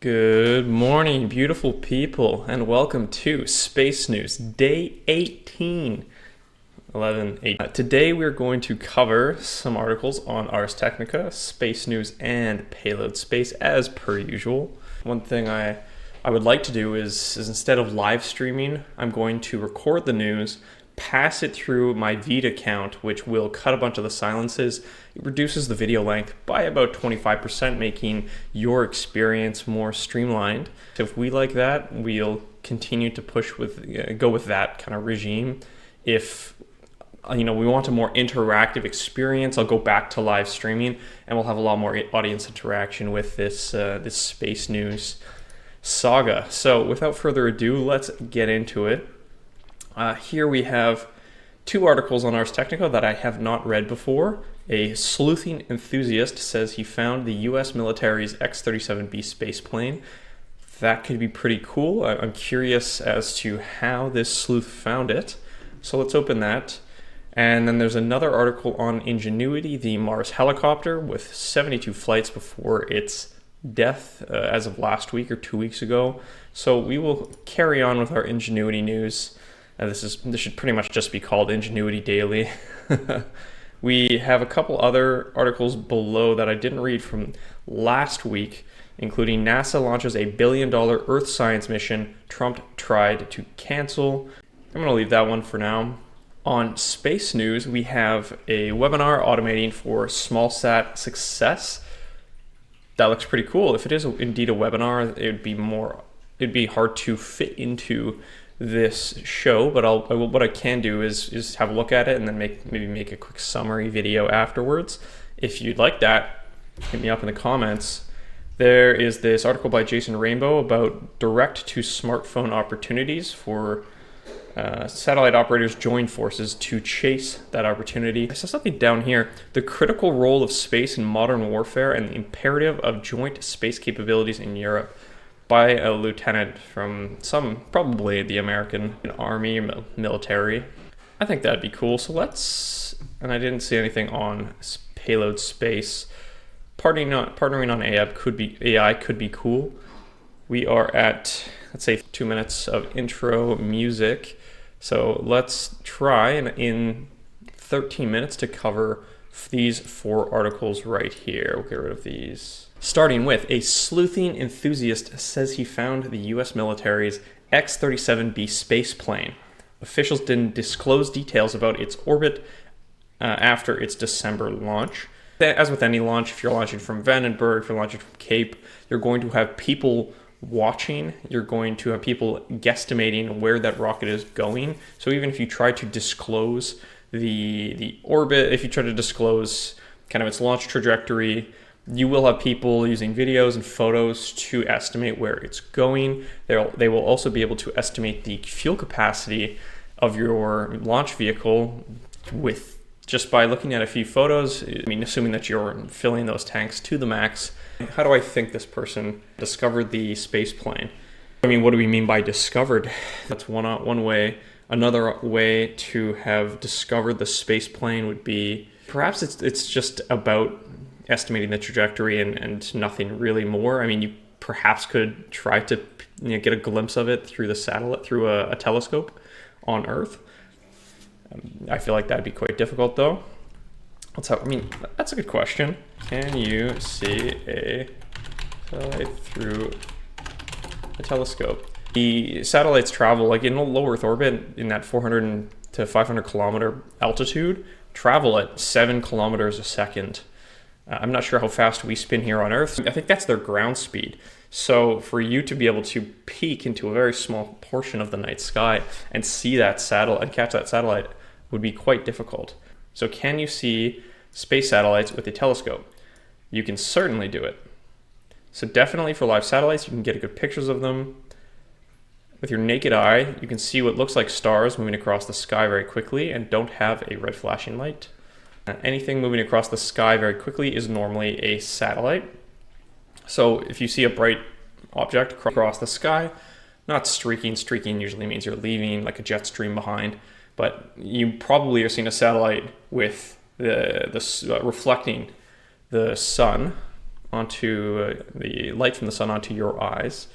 Good morning, beautiful people, and welcome to Space News, Day 18, 11/8. Today we're going to cover some articles on Ars Technica, Space News, and Payload Space, as per usual. One thing I would like to do is instead of live streaming, I'm going to record the news, pass it through my VEED account, which will cut a bunch of the silences. It reduces the video length by about 25%, making your experience more streamlined. So if we like that, we'll continue to go with that kind of regime. If we want a more interactive experience, I'll go back to live streaming, and we'll have a lot more audience interaction with this space news saga. So without further ado, let's get into it. Here we have two articles on Ars Technica that I have not read before. A sleuthing enthusiast says he found the US military's X-37B spaceplane. That could be pretty cool. I'm curious as to how this sleuth found it. So let's open that. And then there's another article on Ingenuity, the Mars helicopter, with 72 flights before its death as of last week or 2 weeks ago. So we will carry on with our Ingenuity news. This should pretty much just be called Ingenuity Daily. We have a couple other articles below that I didn't read from last week, including NASA launches a $1 billion Earth science mission Trump tried to cancel. I'm going to leave that one for now. On Space News, we have a webinar automating for smallsat success. That looks pretty cool. If it is indeed a webinar, it'd be hard to fit into this show, but what I can do is have a look at it and then maybe make a quick summary video afterwards. If you'd like that, hit me up in the comments. There is this article by Jason Rainbow about direct to smartphone opportunities for satellite operators join forces to chase that opportunity. I saw something down here: the critical role of space in modern warfare and the imperative of joint space capabilities in Europe, by a lieutenant from probably the American Army or military. I think that'd be cool. So and I didn't see anything on Payload Space. Partnering on AI could be cool. We are at, let's say, 2 minutes of intro music. So let's try in 13 minutes to cover these 4 articles right here. We'll get rid of these. Starting with, a sleuthing enthusiast says he found the US military's X-37B spaceplane. Officials didn't disclose details about its orbit after its December launch. As with any launch, if you're launching from Vandenberg, if you're launching from Cape, you're going to have people watching. You're going to have people guesstimating where that rocket is going. So even if you try to disclose the orbit, if you try to disclose kind of its launch trajectory, you will have people using videos and photos to estimate where it's going. They will also be able to estimate the fuel capacity of your launch vehicle just by looking at a few photos. I mean, assuming that you're filling those tanks to the max. How do I think this person discovered the space plane? I mean, what do we mean by discovered? That's one way. Another way to have discovered the space plane would be perhaps it's just about estimating the trajectory and nothing really more. I mean, you perhaps could try to get a glimpse of it through the satellite, through a telescope on Earth. I feel like that'd be quite difficult, though. That's a good question. Can you see a satellite through a telescope? The satellites travel in a low Earth orbit in that 400 to 500 kilometer altitude, travel at 7 kilometers a second. I'm not sure how fast we spin here on Earth. I think that's their ground speed. So for you to be able to peek into a very small portion of the night sky and see that satellite and catch that satellite would be quite difficult. So can you see space satellites with a telescope? You can certainly do it. So definitely for live satellites, you can get good pictures of them. With your naked eye, you can see what looks like stars moving across the sky very quickly and don't have a red flashing light. Anything moving across the sky very quickly is normally a satellite. So if you see a bright object across the sky, not streaking usually means you're leaving like a jet stream behind, but you probably are seeing a satellite with the reflecting the sun onto the light from the sun onto your eyes.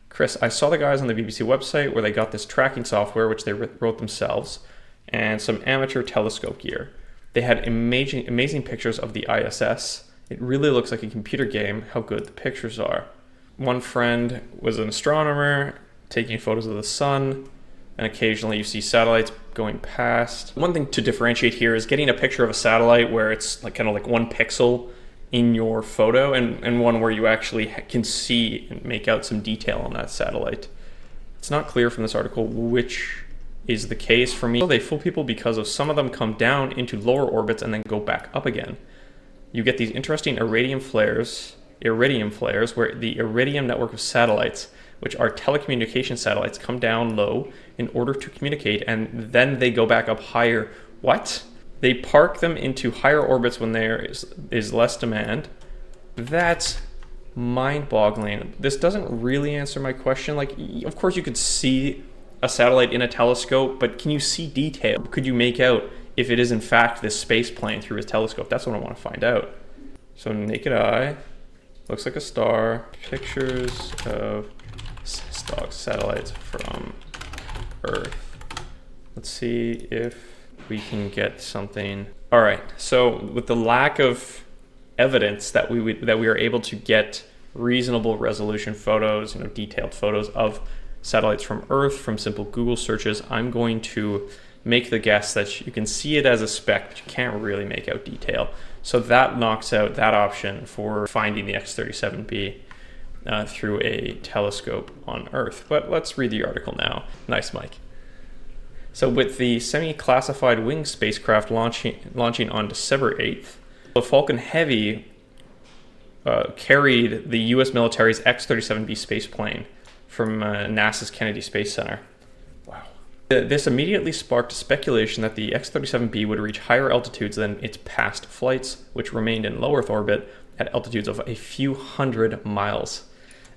Chris, I saw the guys on the BBC website where they got this tracking software, which they wrote themselves, and some amateur telescope gear. They had amazing pictures of the ISS. It really looks like a computer game how good the pictures are. One friend was an astronomer taking photos of the sun, and occasionally you see satellites going past. One thing to differentiate here is getting a picture of a satellite where it's like kind of like 1 pixel in your photo and one where you actually can see and make out some detail on that satellite. It's not clear from this article which is the case for me. They fool people because of some of them come down into lower orbits and then go back up again. You get these interesting iridium flares where the iridium network of satellites, which are telecommunication satellites, come down low in order to communicate, and then they go back up higher. What? They park them into higher orbits when there is less demand. That's mind-boggling. This doesn't really answer my question. Like, of course you could see a satellite in a telescope, but can you see detail? Could you make out if it is in fact this space plane through a telescope? That's what I want to find out. So naked eye, looks like a star. Pictures of satellites from Earth. Let's see if we can get something. All right, so with the lack of evidence that we are able to get reasonable resolution photos, detailed photos of satellites from Earth from simple Google searches, I'm going to make the guess that you can see it as a speck, but you can't really make out detail. So that knocks out that option for finding the X-37B through a telescope on Earth. But let's read the article now. Nice, Mike. So with the semi-classified winged spacecraft launching on December 8th, the Falcon Heavy carried the U.S. military's X-37B spaceplane from NASA's Kennedy Space Center. Wow. This immediately sparked speculation that the X-37B would reach higher altitudes than its past flights, which remained in low Earth orbit at altitudes of a few hundred miles.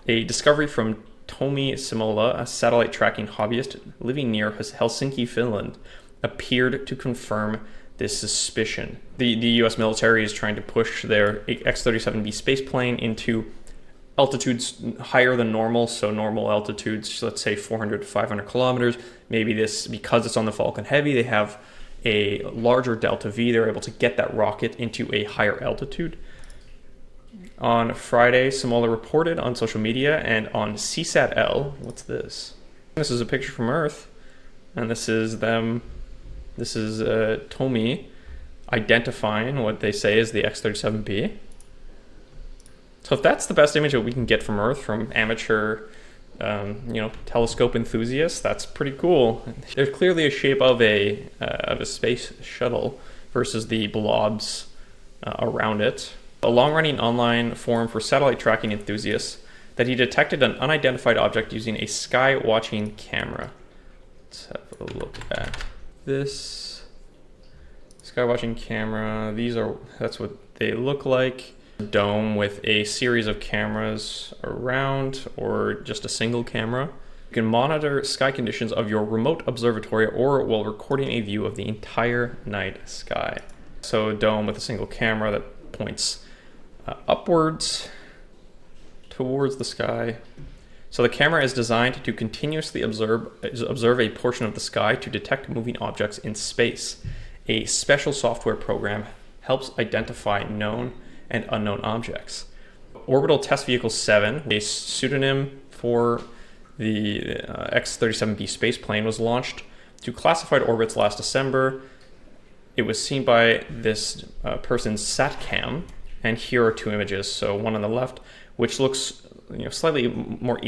A discovery from Tomi Simola, a satellite tracking hobbyist living near Helsinki, Finland, appeared to confirm this suspicion. The U.S. military is trying to push their X-37B spaceplane into altitudes higher than normal, so normal altitudes, let's say 400 to 500 kilometers. Maybe this, because it's on the Falcon Heavy, they have a larger delta V. They're able to get that rocket into a higher altitude. On Friday, Simola reported on social media and on SeeSat-L. What's this? This is a picture from Earth, and this is them. This is Tomi identifying what they say is the X-37B. So if that's the best image that we can get from Earth from amateur, telescope enthusiasts, that's pretty cool. There's clearly a shape of a space shuttle versus the blobs around it. A long-running online forum for satellite tracking enthusiasts that he detected an unidentified object using a sky-watching camera. Let's have a look at this sky-watching camera. That's what they look like. A dome with a series of cameras around, or just a single camera. You can monitor sky conditions of your remote observatory or while recording a view of the entire night sky. So a dome with a single camera that points upwards towards the sky. So the camera is designed to continuously observe a portion of the sky to detect moving objects in space. A special software program helps identify known and unknown objects. Orbital Test Vehicle 7, a pseudonym for the X-37B spaceplane, was launched to classified orbits last December. It was seen by this person's SatCam, and here are 2 images. So one on the left, which looks slightly more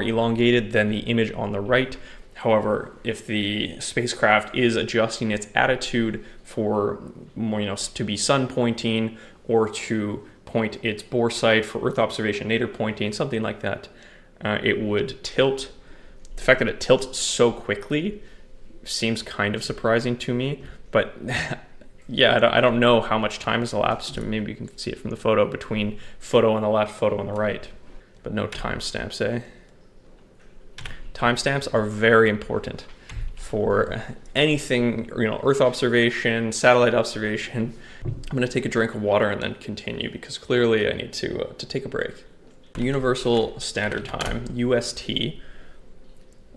elongated than the image on the right. However, if the spacecraft is adjusting its attitude for more, to be sun pointing or to point its bore sight for Earth observation nadir pointing, something like that, it would tilt. The fact that it tilts so quickly seems kind of surprising to me, but yeah, I don't know how much time has elapsed. Maybe you can see it from the photo between photo on the left, photo on the right, but no timestamps, eh? Timestamps are very important for anything, Earth observation, satellite observation. I'm going to take a drink of water and then continue because clearly I need to take a break. Universal Standard Time, UST,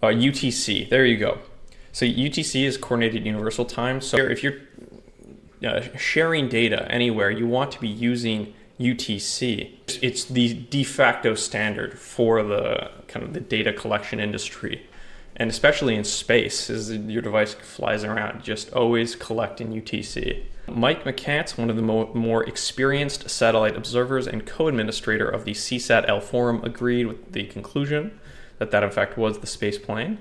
UTC, there you go. So UTC is Coordinated Universal Time. So if you're sharing data anywhere, you want to be using UTC. It's the de facto standard for the kind of the data collection industry. And especially in space, as your device flies around, just always collect in UTC. Mike McCants, one of the more experienced satellite observers and co-administrator of the SeeSat-L forum, agreed with the conclusion that in fact was the Spaceplane.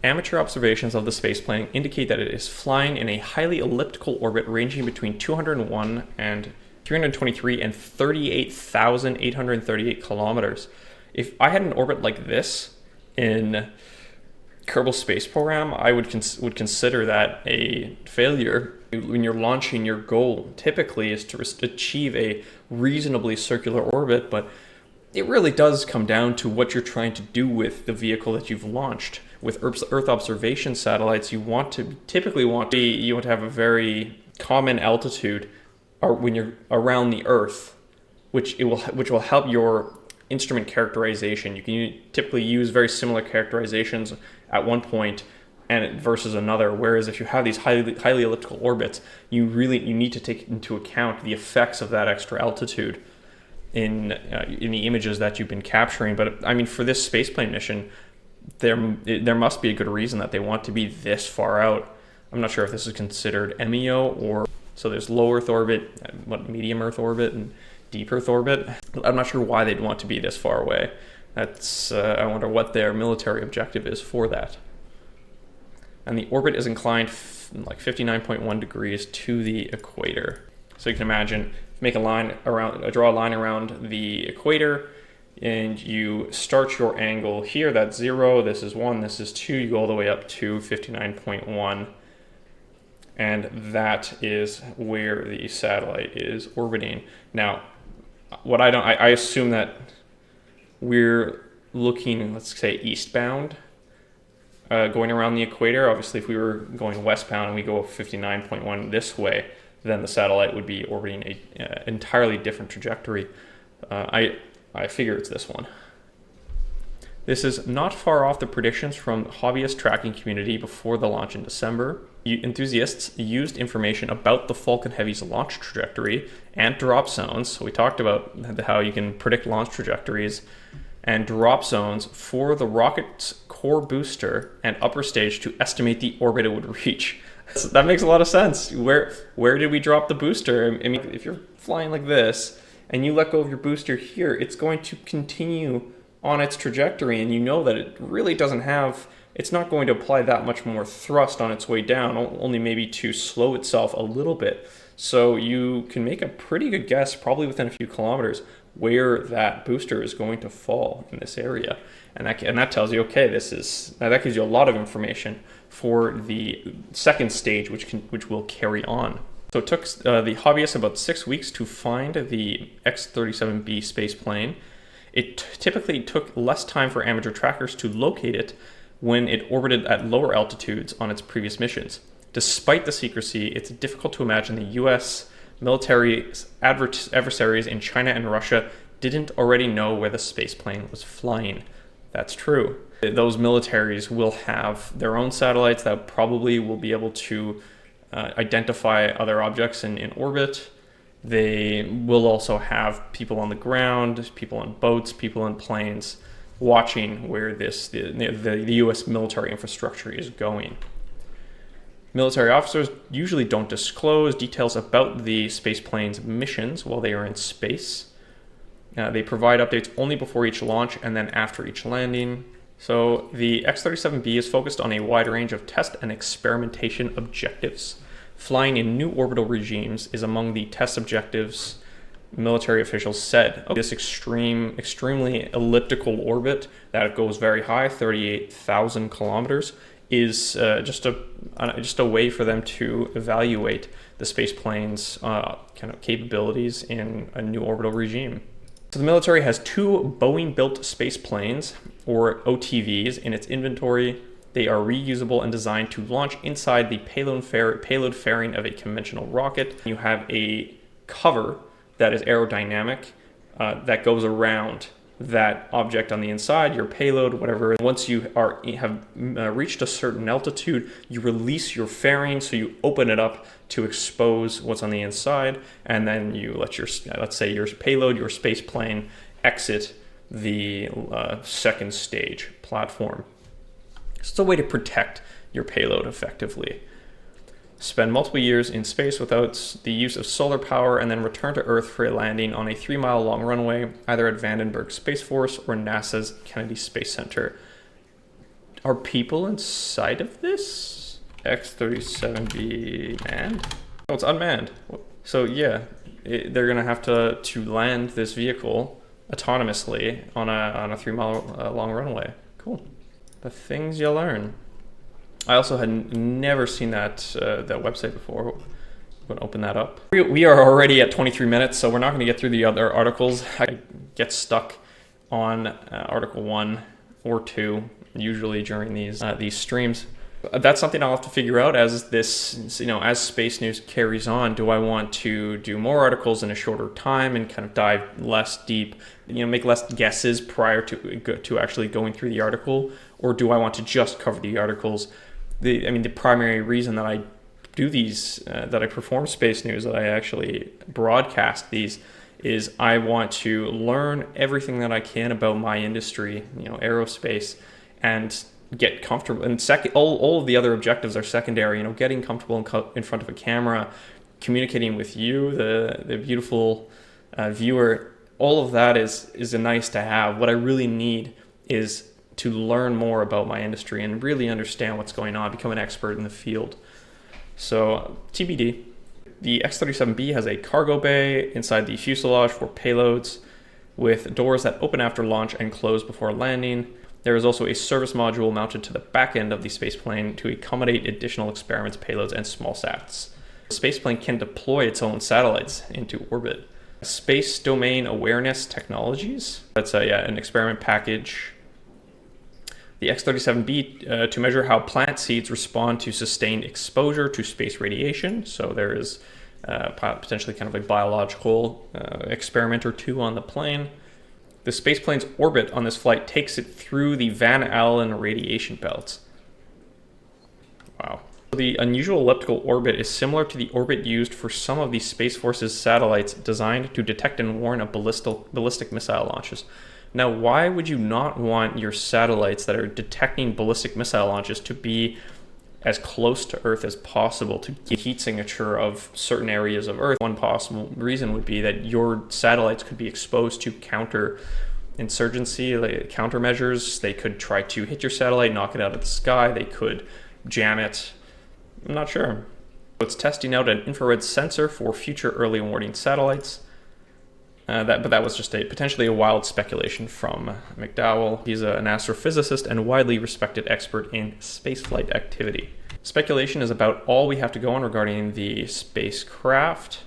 Amateur observations of the Spaceplane indicate that it is flying in a highly elliptical orbit ranging between 201 and 323 and 38,838 kilometers. If I had an orbit like this in Kerbal Space Program, I would consider that a failure. When you're launching, your goal typically is to achieve a reasonably circular orbit, but it really does come down to what you're trying to do with the vehicle that you've launched. With Earth observation satellites, you want to have a very common altitude when you're around the Earth, which will help your instrument characterization. You can typically use very similar characterizations at one point and versus another. Whereas if you have these highly elliptical orbits, you need to take into account the effects of that extra altitude in the images that you've been capturing. But I mean, for this spaceplane mission, there must be a good reason that they want to be this far out. I'm not sure if this is considered MEO or so. There's low Earth orbit, medium Earth orbit, and deep Earth orbit. I'm not sure why they'd want to be this far away. I wonder what their military objective is for that. And the orbit is inclined like 59.1 degrees to the equator. So you can imagine, draw a line around the equator, and you start your angle here. That's 0. This is 1. This is 2. You go all the way up to 59.1. And that is where the satellite is orbiting. Now, I assume that we're looking, let's say, eastbound, going around the equator. Obviously, if we were going westbound and we go 59.1 this way, then the satellite would be orbiting an entirely different trajectory. I figure it's this one. This is not far off the predictions from hobbyist tracking community before the launch in December. Enthusiasts used information about the Falcon Heavy's launch trajectory and drop zones. So we talked about how you can predict launch trajectories and drop zones for the rocket's core booster and upper stage to estimate the orbit it would reach. So that makes a lot of sense. Where did we drop the booster? I mean, if you're flying like this and you let go of your booster here, it's going to continue on its trajectory, and you know that it really it's not going to apply that much more thrust on its way down, only maybe to slow itself a little bit. So you can make a pretty good guess, probably within a few kilometers, where that booster is going to fall in this area. And that tells you, okay, that gives you a lot of information for the second stage, which will carry on. So it took the hobbyists about 6 weeks to find the X-37B spaceplane. It typically took less time for amateur trackers to locate it when it orbited at lower altitudes on its previous missions. Despite the secrecy, it's difficult to imagine the US military's adversaries in China and Russia didn't already know where the spaceplane was flying. That's true. Those militaries will have their own satellites that probably will be able to identify other objects in orbit. They will also have people on the ground, people on boats, people in planes, watching where the U.S. military infrastructure is going. Military officers usually don't disclose details about the spaceplane's missions while they are in space. They provide updates only before each launch and then after each landing. So the X-37B is focused on a wide range of test and experimentation objectives. Flying in new orbital regimes is among the test objectives, military officials said. This extremely elliptical orbit that goes very high, 38,000 kilometers, is just a way for them to evaluate the spaceplane's kind of capabilities in a new orbital regime. So the military has 2 Boeing-built spaceplanes, or OTVs, in its inventory. They are reusable and designed to launch inside the payload fairing of a conventional rocket. You have a cover that is aerodynamic that goes around that object on the inside, your payload, whatever. Once you have reached a certain altitude, you release your fairing, so you open it up to expose what's on the inside, and then you let your, let's say your payload, your space plane, exit the second stage platform. It's a way to protect your payload effectively. Spend multiple years in space without the use of solar power, and then return to Earth for a landing on a 3-mile long runway, either at Vandenberg Space Force or NASA's Kennedy Space Center. Are people inside of this? X-37B manned? Oh, it's unmanned. So yeah, they're gonna have to land this vehicle autonomously on a 3-mile long runway. Cool. The things you learn. I also had never seen that website before. I'm going to open that up. We are already at 23 minutes, so we're not going to get through the other articles. I get stuck on article 1 or 2 usually during these streams. That's something I'll have to figure out as this, as space news carries on. Do I want to do more articles in a shorter time and kind of dive less deep, make less guesses prior to actually going through the article, or do I want to just cover the articles? The primary reason that I do these, that I perform space news, that I actually broadcast these, is I want to learn everything that I can about my industry, aerospace, and get comfortable. And all of the other objectives are secondary. Getting comfortable in front of a camera, communicating with you, the beautiful viewer. All of that is a nice to have. What I really need is to learn more about my industry and really understand what's going on, become an expert in the field. So TBD. The X-37B has a cargo bay inside the fuselage for payloads with doors that open after launch and close before landing. There is also a service module mounted to the back end of the spaceplane to accommodate additional experiments, payloads, and small sats. The spaceplane can deploy its own satellites into orbit. Space Domain Awareness Technologies. That's an experiment package. The X-37B to measure how plant seeds respond to sustained exposure to space radiation. So there is potentially kind of a biological experiment or two on the plane. The spaceplane's orbit on this flight takes it through the Van Allen radiation belts. Wow. The unusual elliptical orbit is similar to the orbit used for some of the Space Force's satellites designed to detect and warn of ballistic missile launches. Now, why would you not want your satellites that are detecting ballistic missile launches to be as close to Earth as possible to get heat signature of certain areas of Earth? One possible reason would be that your satellites could be exposed to counter-insurgency, like countermeasures. They could try to hit your satellite, knock it out of the sky. They could jam it. I'm not sure. It's testing out an infrared sensor for future early warning satellites. But that was just potentially a wild speculation from McDowell. He's an astrophysicist and widely respected expert in spaceflight activity. Speculation is about all we have to go on regarding the spacecraft,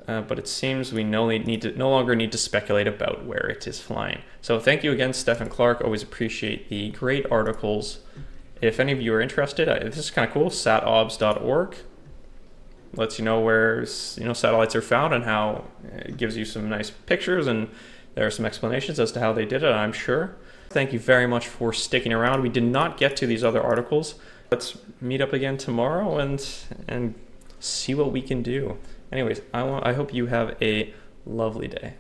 but it seems we no longer need to speculate about where it is flying. So thank you again, Stephen Clark. Always appreciate the great articles. If any of you are interested, this is kind of cool. satobs.org. Lets you know where satellites are found and how it gives you some nice pictures, and there are some explanations as to how they did it, I'm sure. Thank you very much for sticking around. We did not get to these other articles. Let's meet up again tomorrow and see what we can do. Anyways, I hope you have a lovely day.